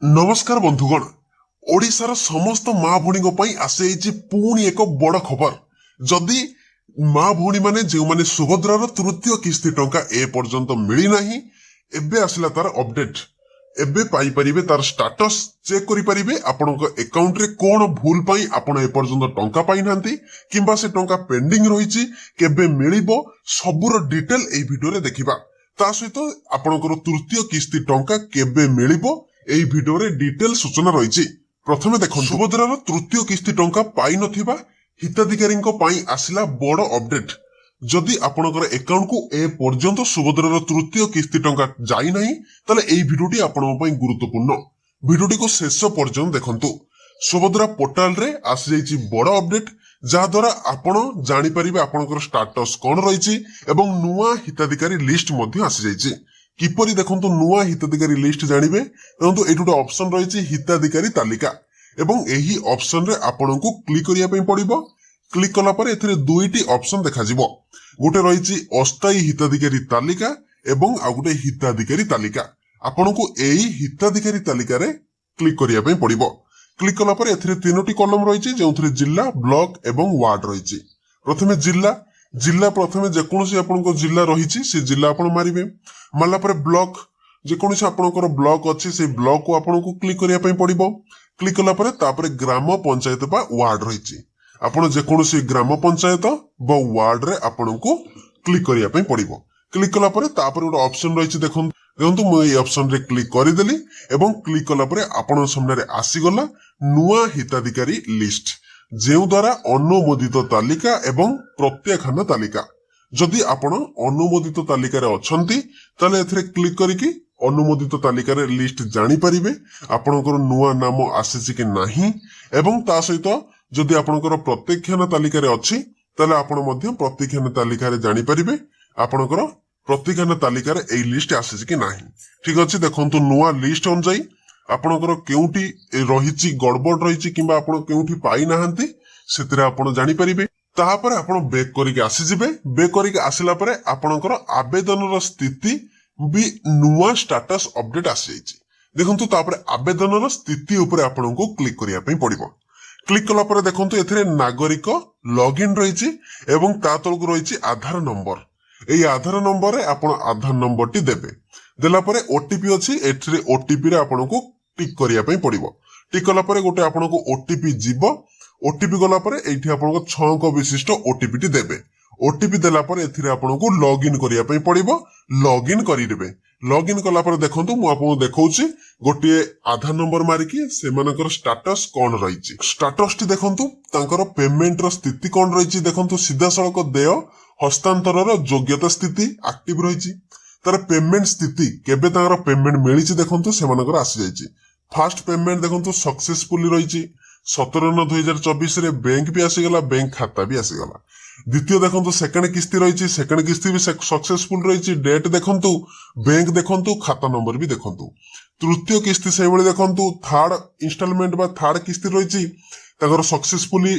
नमस्कार बंधुगण ओडिशार समस्त माँ भौणी आसी पुणी एक बड़ खबर जदि माँ भौणी माने जो माने सुभद्रार तृतीय किस्ती टंका ए पर्यंत मिली नाही एबे आसिला तार अपडेट एबे पाई परिबे तार स्टेटस चेक करि परिबे आपनक अकाउंट रे कोन भूल पाई आपण ए पर्यंत टंका पाई नांती किंबा से टंका पेंडिंग रहिछि केबे मिलिबो सबुर डिटेल ए वीडियो रे देखिबा ता सहित आपनकर तृतीय किस्ती टंका केबे मिलिबो एई वीडियो रे डिटेल सूचना रहिछि। प्रथमे देखो सुभद्रार तृतीय किस्ती टंका पाई नथिबा हिताधिकारी पाई आसिला बड़ अपडेट जदि आपनकर अकाउंट को ए पर्यंत सुभद्रार तृतीय किस्ती टंका जाई नाही तले एई वीडियोटी आपन पई गुरुत्वपूर्ण वीडियोटी को शेष पर्यंत देखंतु। सुभद्रा पोर्टल रे आसी जाइछि बड़ अपडेट जहा द्वारा आपण जानि परिबे आपनकर स्टेटस कोन रहिछि एवं नुवा हिताधिकारी लिस्ट मध्ये आसी जाइछि। किपरि देखंतु नुवा हिताधिकारी लिस्ट जानिबे देखंतु एठु ऑप्शन रहिछि हिताधिकारी तालिका एवं एही ऑप्शन रे आपनकु क्लिक करिया पई पड़िबो। क्लिक कला पर एथिरे दुईटी ऑप्शन देखा जिवो गोटे रहिछि अस्थायी हिताधिकारी तालिका एवं आ गोटे हिताधिकारी तालिका आपनकु एही हिताधिकारी तालिका रे क्लिक करिया पई पड़िबो। क्लिक कला पर एथिरे तीनोटी कॉलम रहिछि जेउथिरे जिल्ला ब्लॉक एवं वार्ड रहिछि। प्रथमे जिल्ला प्रथमे जेकोनोसी आपनको जिल्ला रहिछि से जिल्ला आपण मारिबे मारला पर ब्लॉक जेकोनोसी आपनकर ब्लॉक अछि से ब्लॉक को आपनको क्लिक करिया पई पड़िबो। क्लिक कला पर तापर ग्राम पंचायत बा वार्ड रहिछि आपण जेकोनोसी ग्राम पंचायत बा वार्ड रे आपनको क्लिक करिया पई पड़िबो। क्लिक कला पर तापर गोटे ऑप्शन रहिछि देखंतु मु ए ऑप्शन रे क्लिक करि देली एवं क्लिक कला पर आपण सामने रे आसी गला नुवा हिताधिकारी लिस्ट जेउ द्वारा अनुमोदित तालिका एवं प्रत्याख्यान तालिका जदि आपण अनुमोदित तालिका रे अछंती तले एथरे क्लिक करिकि अनुमोदित तालिका रे लिस्ट जानि परिबे आपनकर नुवा नाम आसीछि कि नाही एवं ता सहित जदि आपनकर प्रत्याख्यान तालिका रे अछि तले आपण मध्ये प्रत्याख्यान तालिका रे जानि परिबे आपनकर प्रत्याख्यान तालिका रे एई लिस्ट आसीछि कि नाही। ठीक अछि देखंतु नुवा लिस्ट अनुसार आपनकर केउठी रहिछि गड़बड़ रहिछि किंबा आपण केउठी पाई नाहंती सेतिरे आपण जानि परिबे। ताहापर आपण बैक करिके आसी जिबे बैक करिके आसिला परे आपनकर आवेदनर स्थिति भी नुवा स्टेटस अपडेट आसी जाइछि। देखंतु तापर आवेदनर स्थिति ऊपर आपनको क्लिक करिया पई पड़िबो। क्लिक कला परे देखंतु एथिरे नागरिक लॉगिन रहिछि एवं ता तळकु रहिछि आधार नंबर एई आधार नंबर रे आपण आधार नंबर टी देबे देला परे ओटीपी अछि एथिरे ओटीपी रे आपनको टिक करिया पई पड़िबो। टिक कला परे गोटे आपनको ओटीपी जिवो ओटीपी गला परे एठी आपनको 6 अंक विशिष्ट ओटीपी टी देबे ओटीपी देला परे एथिरे आपनको लॉगिन करिया पई पड़िबो। लॉगिन करि देबे लॉगिन कला परे देखंतु मु आपनको देखौछि गोटे आधार नंबर मारिकी सेमानकर स्टेटस कोन रहिछि स्टेटस टी देखंतु तांकर पेमेंट रो स्थिति कोन रहिछि देखंतु सीधा सड़क देय हस्तांतरर योग्यता स्थिति एक्टिव रहिछि तार पेमेंट स्थिति केबे तांकर पेमेंट मिलिछि देखंतु सेमानकर आसी जाइछि। फर्स्ट पेमेंट देखंतु सक्सेसफुली रहिछि 17/9/2024 रे बैंक भी आसी गला बैंक खाता भी आसी गला। द्वितीय देखंतु सेकंड किस्ती रहिछि सेकंड किस्ती भी सक्सेसफुल रहिछि डेट देखंतु बैंक देखंतु खाता नंबर भी देखंतु। तृतीय किस्ती सेहि बळे देखंतु थर्ड इंस्टॉलमेंट बा थर्ड किस्ती रहिछि तागर सक्सेसफुली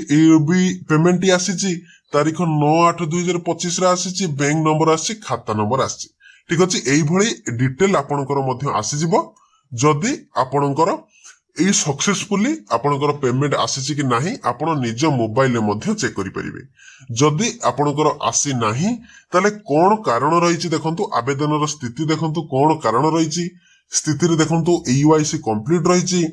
भी पेमेंट आसीछि तारीख 9/8/2025 रे आसीछि बैंक नंबर आसीछि खाता नंबर आसीछि। ठीक अछि एई भଳି डिटेल आपनकर मध्ये आसी जिवो जदि आपनकर एई सक्सेसफुली आपनकर पेमेंट आसीछि कि नाही आपण निज मोबाइल मध्ये चेक करि परिबे। जदि आपनकर आसी नाही तले कोन कारण रहिछि देखंतु आवेदनर स्थिति देखंतु कोन कारण रहिछि स्थिति रे देखंतु ईवाईसी कंप्लीट रहिछि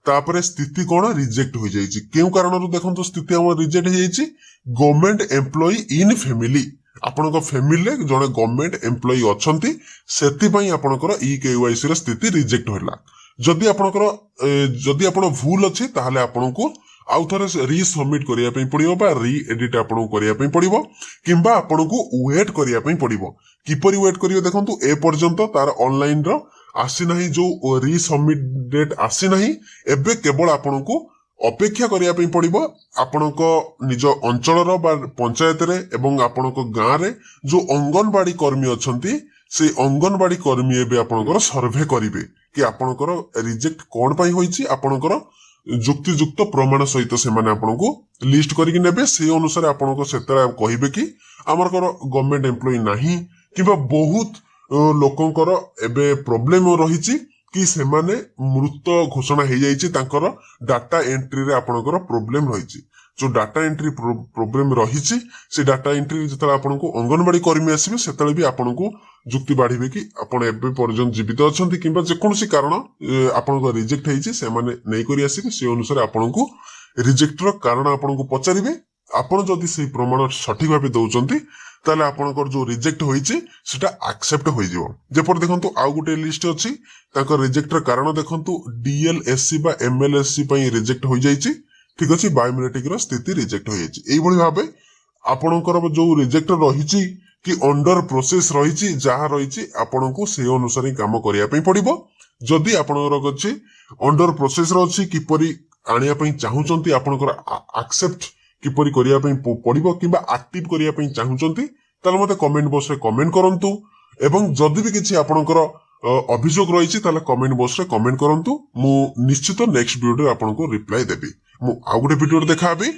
तापरे स्थिति कोन रिजेक्ट हो जाइछि केउ कारणरु देखंतु स्थिति हम रिजेक्ट हो जाइछि गवर्नमेंट एम्प्लॉई इन फैमिली आपनकर फैमिली रे जने गवर्नमेंट एम्प्लॉई अछंती सेति पई आपनकर ई केवाईसी रे स्थिति रिजेक्ट होला। जदि आपण भूल अछि ताहले आपनको आउ थरे री सबमिट करिया पई पड़िबो बा री एडिट आपनको करिया पई पड़िबो किंबा आपनको वेट करिया पई पड़िबो। किपरि वेट करियो देखंतु ए पर्यंत तार ऑनलाइन रो आसी नाही जो री सबमिट डेट आसी नाही एबे केवल आपनको अपेक्षा करिया पई पड़िबो आपनको निज अंचल रो बा पंचायत रे एवं आपनको गां रे जो अंगनवाड़ी कर्मी अछंती से अंगनवाड़ी कर्मी एबे आपनकर सर्वे करिवे कि आपनकर रिजेक्ट कोन पई होईछि आपनकर युक्तियुक्त प्रमाण सहित से माने आपनको लिस्ट करिक नेबे से अनुसार आपनको सेतरा कहिबे कि हमरकर गवर्नमेंट एम्प्लॉई नाही किबा बहुत लोकंकर एबे प्रॉब्लम रहिछि कि सेमाने मृत घोषणा हो जाइए तांकर डाटा एंट्री रे आपणकर प्रोब्लेम रही जो डाटा एंट्री प्रोब्लेम रही से डाटा एंट्री जो आपको अंगनवाड़ी कर्मी आसवे से भी आपको जुक्ति बाढ़े कि आपण एबे पर्यंत जीवित अच्छा कि जेकोसी कारण आपन रिजेक्ट होकर आसवे से अनुसार आपको रिजेक्टर कारण आपको पचारे आपण जदि से प्रमाण सठिक भाव दौरान ताले आपनकर जो रिजेक्ट होईचे सेटा एक्सेप्ट होई जिवो जेपर देखंतु आउ गुटे लिस्ट अछि ताकर रिजेक्टर कारण देखंतु डीएलएससी बा एमएलएससी पई रिजेक्ट होई जाईची ठीक अछि बायोमेट्रिक रो स्थिति रिजेक्ट होई जाईची एई भली भाबे आपनकर जो रिजेक्टर रहिची कि अंडर प्रोसेस रहिची जहा रहिची आपनको से अनुसार काम करिया पई पड़िबो जदि आपनकर अछि अंडर प्रोसेस रो अछि किपरि आनिया पई चाहुचंती आपनकर एक्सेप्ट किपरि करिया पई पड़िबो किबा एक्टिव करिया पई चाहुचंती ताले मते कमेंट बॉक्स रे कमेंट करंतु एवं जदि भी किछि आपनकर अभियोग रहिछि ताले कमेंट बॉक्स रे कमेंट करंतु मु निश्चित नेक्स्ट वीडियो रे आपनको रिप्लाई देबी मु आ गुटे वीडियो देखा हेबी।